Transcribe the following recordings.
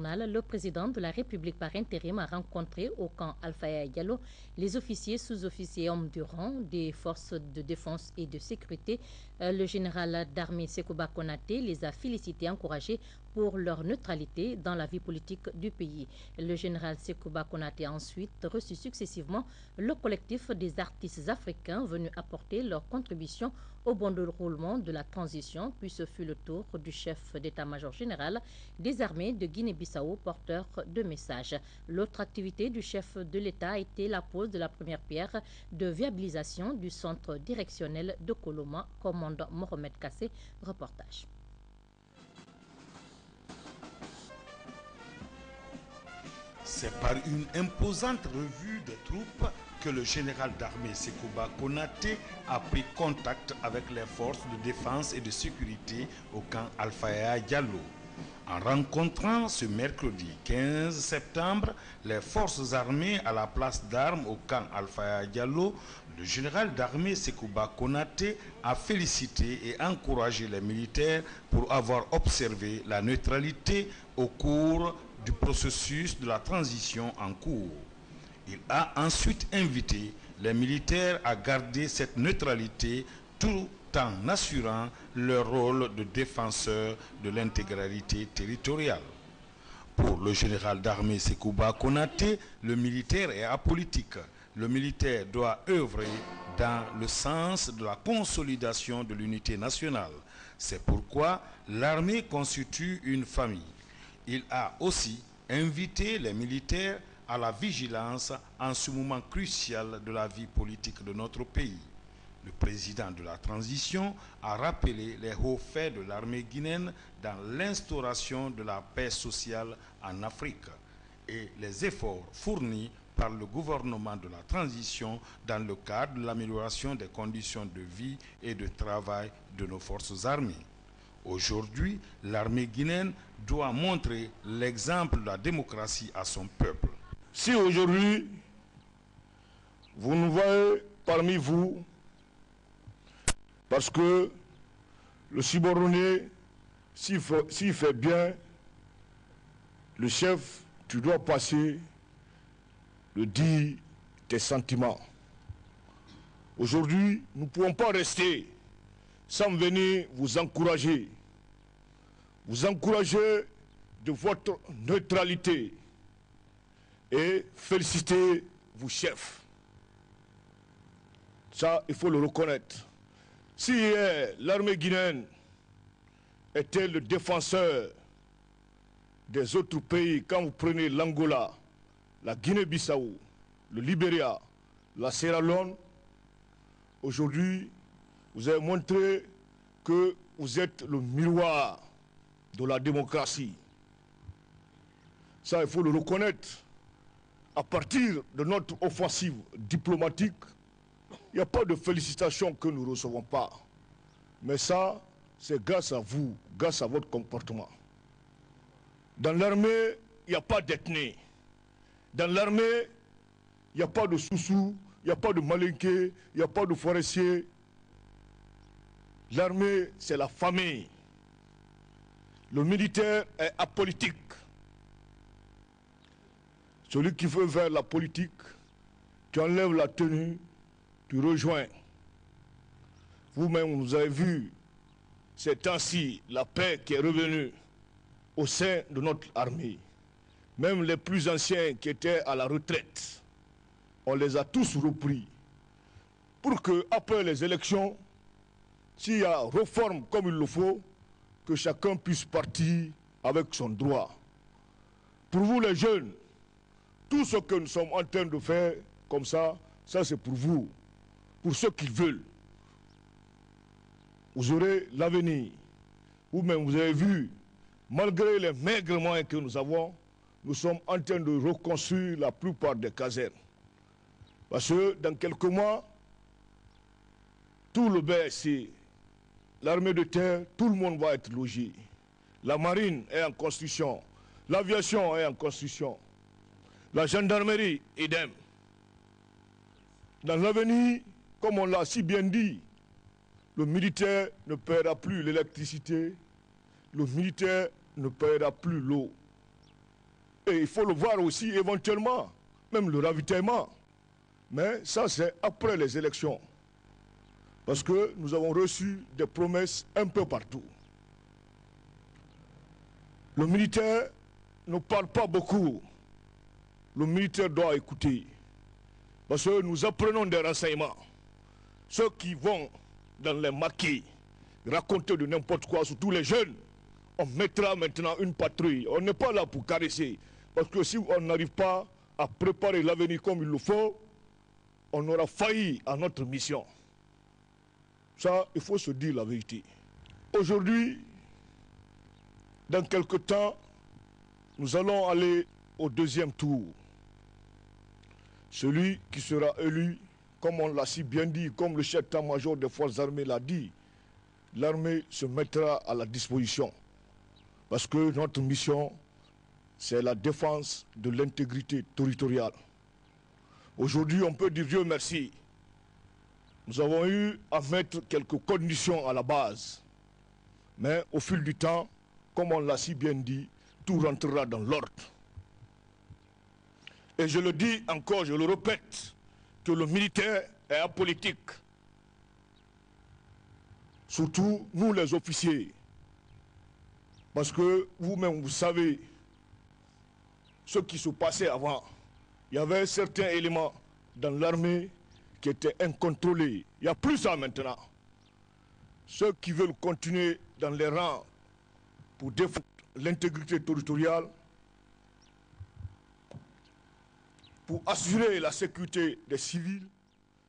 Le président de la République par intérim a rencontré au camp Alpha Diallo les officiers, sous-officiers, hommes du rang des forces de défense et de sécurité. Le général d'armée Sekouba Konaté les a félicités et encouragés pour leur neutralité dans la vie politique du pays. Le général Sekouba Konaté a ensuite reçu successivement le collectif des artistes africains venus apporter leur contribution au bon déroulement de la transition, puis ce fut le tour du chef d'état-major général des armées de Guinée-Bissau, porteur de messages. L'autre activité du chef de l'État a été la pose de la première pierre de viabilisation du centre directionnel de Koloma, commande Mohamed Kassé. Reportage. C'est par une imposante revue des troupes que le général d'armée Sekouba Konaté a pris contact avec les forces de défense et de sécurité au camp Alpha Diallo. En rencontrant ce mercredi 15 septembre les forces armées à la place d'armes au camp Alpha Diallo, le général d'armée Sekouba Konaté a félicité et encouragé les militaires pour avoir observé la neutralité au cours du processus de la transition en cours. Il a ensuite invité les militaires à garder cette neutralité tout en assurant leur rôle de défenseur de l'intégralité territoriale. Pour le général d'armée Sekouba Konaté, le militaire est apolitique. Le militaire doit œuvrer dans le sens de la consolidation de l'unité nationale. C'est pourquoi l'armée constitue une famille. Il a aussi invité les militaires à la vigilance en ce moment crucial de la vie politique de notre pays. Le président de la transition a rappelé les hauts faits de l'armée guinéenne dans l'instauration de la paix sociale en Afrique et les efforts fournis par le gouvernement de la transition dans le cadre de l'amélioration des conditions de vie et de travail de nos forces armées. Aujourd'hui, l'armée guinéenne doit montrer l'exemple de la démocratie à son peuple. Si aujourd'hui, vous nous voyez parmi vous, parce que le subordonné, s'il fait bien, le chef, tu dois passer le dire tes sentiments. Aujourd'hui, nous ne pouvons pas rester sans venir vous encourager de votre neutralité et féliciter vos chefs. Ça, il faut le reconnaître. Si l'armée guinéenne était le défenseur des autres pays, quand vous prenez l'Angola, la Guinée-Bissau, le Libéria, la Sierra Leone, aujourd'hui, vous avez montré que vous êtes le miroir de la démocratie. Ça, il faut le reconnaître. À partir de notre offensive diplomatique, il n'y a pas de félicitations que nous ne recevons pas. Mais ça, c'est grâce à vous, grâce à votre comportement. Dans l'armée, il n'y a pas d'ethnie. Dans l'armée, il n'y a pas de soussou, il n'y a pas de malinqué, il n'y a pas de forestier. L'armée, c'est la famille. Le militaire est apolitique. Celui qui veut faire la politique, tu enlèves la tenue, tu rejoins. Vous-même, vous avez vu ces temps-ci la paix qui est revenue au sein de notre armée. Même les plus anciens qui étaient à la retraite, on les a tous repris. Pour que, après les élections, s'il y a réforme comme il le faut, que chacun puisse partir avec son droit. Pour vous les jeunes, tout ce que nous sommes en train de faire comme ça c'est pour vous, pour ceux qui veulent. Vous aurez l'avenir. Vous-même, vous avez vu, malgré les maigres moyens que nous avons, nous sommes en train de reconstruire la plupart des casernes. Parce que dans quelques mois, tout le BSC, l'armée de terre, tout le monde va être logé. La marine est en construction, l'aviation est en construction, la gendarmerie, idem. Dans l'avenir, comme on l'a si bien dit, le militaire ne paiera plus l'électricité, le militaire ne paiera plus l'eau. Et il faut le voir aussi éventuellement, même le ravitaillement. Mais ça, c'est après les élections. Parce que nous avons reçu des promesses un peu partout. Le militaire ne parle pas beaucoup. Le militaire doit écouter. Parce que nous apprenons des renseignements. Ceux qui vont dans les maquis raconter de n'importe quoi, surtout les jeunes, on mettra maintenant une patrouille. On n'est pas là pour caresser. Parce que si on n'arrive pas à préparer l'avenir comme il le faut, on aura failli à notre mission. Ça, il faut se dire la vérité. Aujourd'hui, dans quelque temps, nous allons aller au deuxième tour. Celui qui sera élu, comme on l'a si bien dit, comme le chef d'état-major des forces armées l'a dit, l'armée se mettra à la disposition. Parce que notre mission, c'est la défense de l'intégrité territoriale. Aujourd'hui, on peut dire Dieu merci. Nous avons eu à mettre quelques conditions à la base. Mais au fil du temps, comme on l'a si bien dit, tout rentrera dans l'ordre. Et je le dis encore, je le répète, que le militaire est apolitique. Surtout nous les officiers. Parce que vous-même, vous savez ce qui se passait avant. Il y avait certains éléments dans l'armée qui étaient incontrôlés. Il n'y a plus ça maintenant. Ceux qui veulent continuer dans les rangs pour défendre l'intégrité territoriale, pour assurer la sécurité des civils,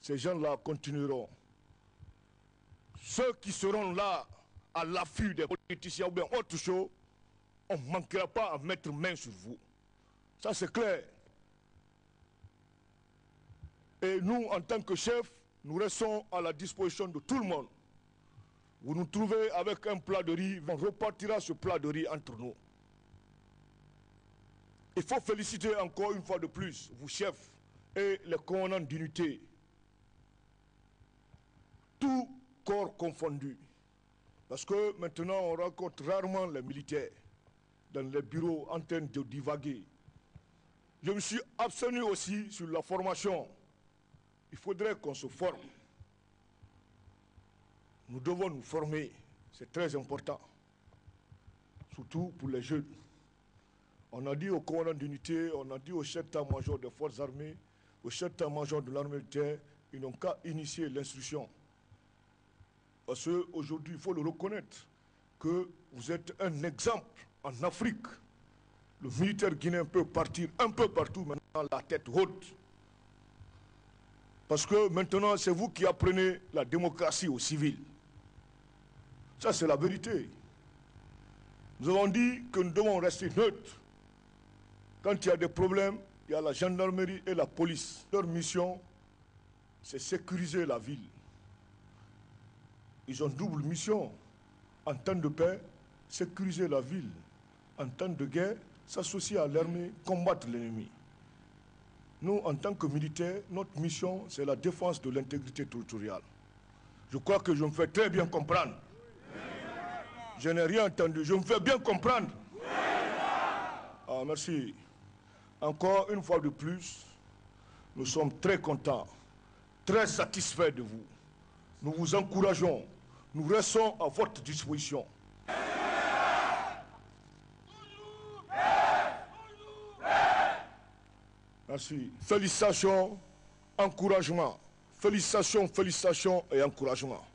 ces gens-là continueront. Ceux qui seront là à l'affût des politiciens ou bien autre chose, on ne manquera pas à mettre main sur vous. Ça c'est clair. Et nous, en tant que chefs, nous restons à la disposition de tout le monde. Vous nous trouvez avec un plat de riz, on repartira ce plat de riz entre nous. Il faut féliciter encore une fois de plus, vous chefs et les commandants d'unité. Tout corps confondu. Parce que maintenant, on rencontre rarement les militaires dans les bureaux en train de divaguer. Je me suis abstenu aussi sur la formation. Il faudrait qu'on se forme. Nous devons nous former. C'est très important. Surtout pour les jeunes. On a dit au commandant d'unité, on a dit au chef d'état-major des forces armées, au chef d'état-major de l'armée de terre, ils n'ont qu'à initier l'instruction. Parce qu'aujourd'hui, il faut le reconnaître, que vous êtes un exemple en Afrique. Le militaire guinéen peut partir un peu partout maintenant, la tête haute. Parce que maintenant, c'est vous qui apprenez la démocratie aux civils. Ça, c'est la vérité. Nous avons dit que nous devons rester neutres. Quand il y a des problèmes, il y a la gendarmerie et la police. Leur mission, c'est sécuriser la ville. Ils ont double mission. En temps de paix, sécuriser la ville. En temps de guerre, s'associer à l'armée, combattre l'ennemi. Nous, en tant que militaires, notre mission, c'est la défense de l'intégrité territoriale. Je crois que je me fais très bien comprendre. Je n'ai rien entendu. Je me fais bien comprendre. Ah, merci. Encore une fois de plus, nous sommes très contents, très satisfaits de vous. Nous vous encourageons. Nous restons à votre disposition. Merci. Félicitations, encouragement. Félicitations, félicitations et encouragement.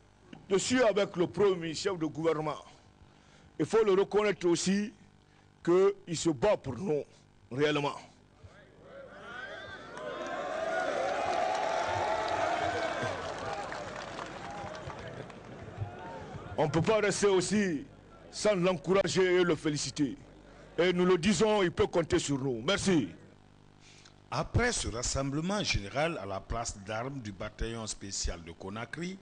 Je suis avec le premier chef de gouvernement. Il faut le reconnaître aussi qu'il se bat pour nous, réellement. On ne peut pas rester aussi sans l'encourager et le féliciter. Et nous le disons, il peut compter sur nous. Merci. Après ce rassemblement général à la place d'armes du bataillon spécial de Conakry,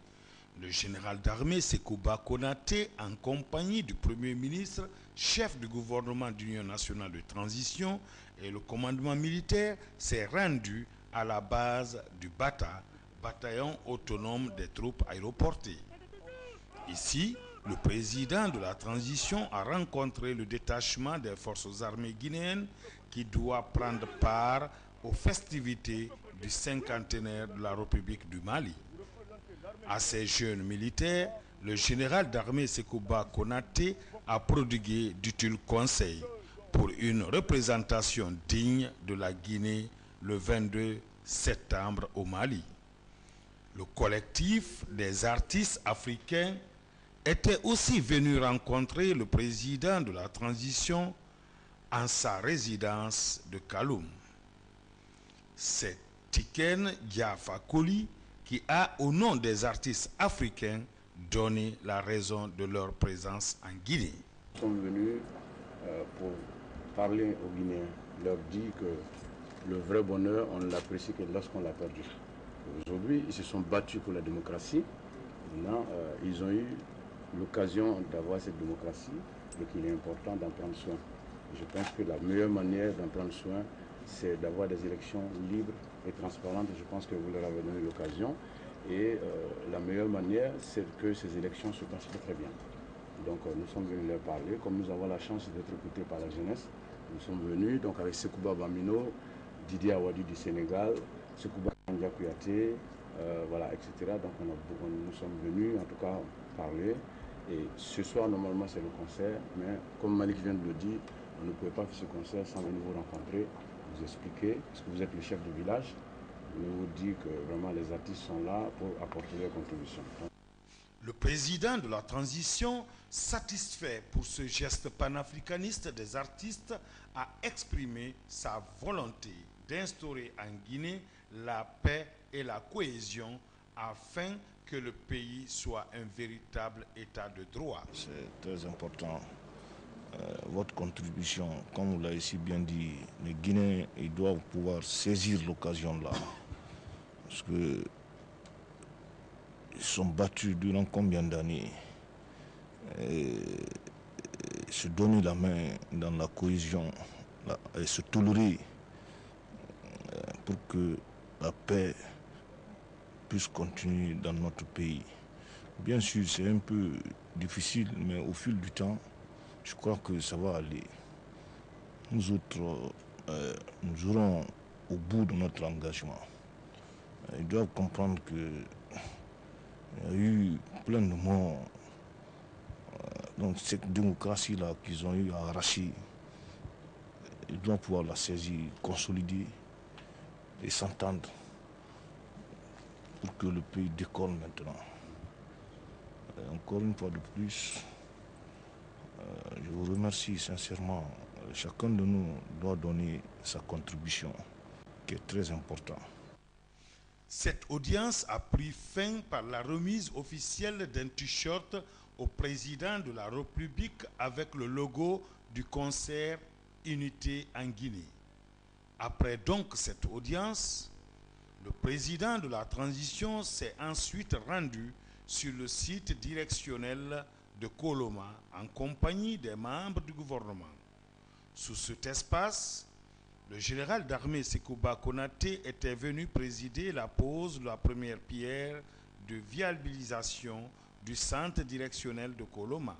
le général d'armée Sekouba Konaté, en compagnie du Premier ministre, chef du gouvernement d'Union nationale de transition et le commandement militaire, s'est rendu à la base du BATA, bataillon autonome des troupes aéroportées. Ici, le président de la transition a rencontré le détachement des forces armées guinéennes qui doit prendre part aux festivités du cinquantenaire de la République du Mali. À ces jeunes militaires, le général d'armée Sekouba Konaté a prodigué d'utiles conseils pour une représentation digne de la Guinée le 22 septembre au Mali. Le collectif des artistes africains était aussi venu rencontrer le président de la transition en sa résidence de Kaloum. C'est Tiken Diafa Koli qui a, au nom des artistes africains, donné la raison de leur présence en Guinée. Nous sommes venus pour parler aux Guinéens, leur dire que le vrai bonheur, on ne l'apprécie que lorsqu'on l'a perdu. Aujourd'hui, ils se sont battus pour la démocratie. Maintenant, ils ont eu l'occasion d'avoir cette démocratie et qu'il est important d'en prendre soin. Je pense que la meilleure manière d'en prendre soin, c'est d'avoir des élections libres et transparentes. Je pense que vous leur avez donné l'occasion. Et la meilleure manière, c'est que ces élections se passent très bien. Donc nous sommes venus leur parler. Comme nous avons la chance d'être écoutés par la jeunesse, nous sommes venus donc avec Sekouba Bamino, Didier Awadou du Sénégal, Sekouba Kandia Kouyaté, voilà, etc. Donc nous sommes venus en tout cas parler. Et ce soir, normalement, c'est le concert. Mais comme Malik vient de le dire, on ne pouvait pas faire ce concert sans venir vous rencontrer, vous expliquer, parce que vous êtes le chef de village. Nous vous dire que vraiment les artistes sont là pour apporter leur contribution. Le président de la transition, satisfait pour ce geste panafricaniste des artistes, a exprimé sa volonté d'instaurer en Guinée la paix et la cohésion afin que le pays soit un véritable état de droit. C'est très important. Votre contribution, comme vous l'avez si bien dit, les Guinéens ils doivent pouvoir saisir l'occasion là. Parce que ils sont battus durant combien d'années, se donner la main dans la cohésion et se tolérer pour que la paix puisse continuer dans notre pays. Bien sûr, c'est un peu difficile, mais au fil du temps, je crois que ça va aller. Nous autres, nous aurons au bout de notre engagement. Ils doivent comprendre qu'il y a eu plein de morts. Donc cette démocratie-là qu'ils ont eu à arracher, ils doivent pouvoir la saisir, consolider et s'entendre pour que le pays décolle maintenant. Et encore une fois de plus, je vous remercie sincèrement. Chacun de nous doit donner sa contribution, qui est très importante. Cette audience a pris fin par la remise officielle d'un t-shirt au président de la République avec le logo du concert Unité en Guinée. Après donc cette audience, le président de la transition s'est ensuite rendu sur le site directionnel de Koloma en compagnie des membres du gouvernement. Sous cet espace, le général d'armée Sekouba Konaté était venu présider la pose de la première pierre de viabilisation du centre directionnel de Koloma,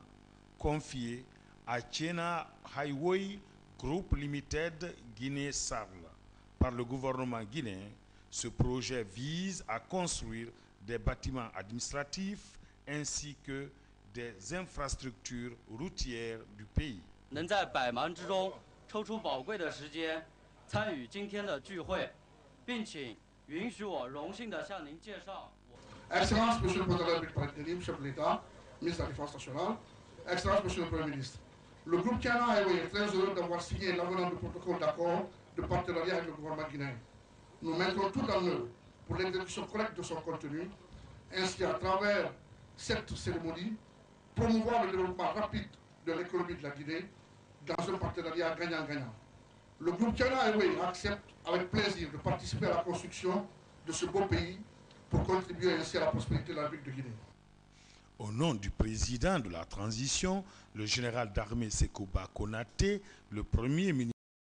confié à Chena Highway Group Limited Guinée-Sarl par le gouvernement guinéen. Ce projet vise à construire des bâtiments administratifs ainsi que des infrastructures routières du pays. 能在百忙之中抽出宝贵的时间参与今天的聚会，并请允许我荣幸地向您介绍。 Excellence, Monsieur le Président de la République par intérim, chef de l'État, ministre de la Défense nationale, Excellence, Monsieur le Premier ministre. Le groupe Chena Highway est très heureux d'avoir signé l'avenant du protocole d'accord de partenariat avec le gouvernement guinéen. Nous mettrons tout en œuvre pour l'exécution correcte de son contenu, ainsi à travers cette cérémonie, promouvoir le développement rapide de l'économie de la Guinée dans un partenariat gagnant-gagnant. Le groupe Chena Highway accepte avec plaisir de participer à la construction de ce beau pays pour contribuer ainsi à la prospérité de la République de Guinée. Au nom du président de la transition, le général d'armée Sekouba Konaté, le premier ministre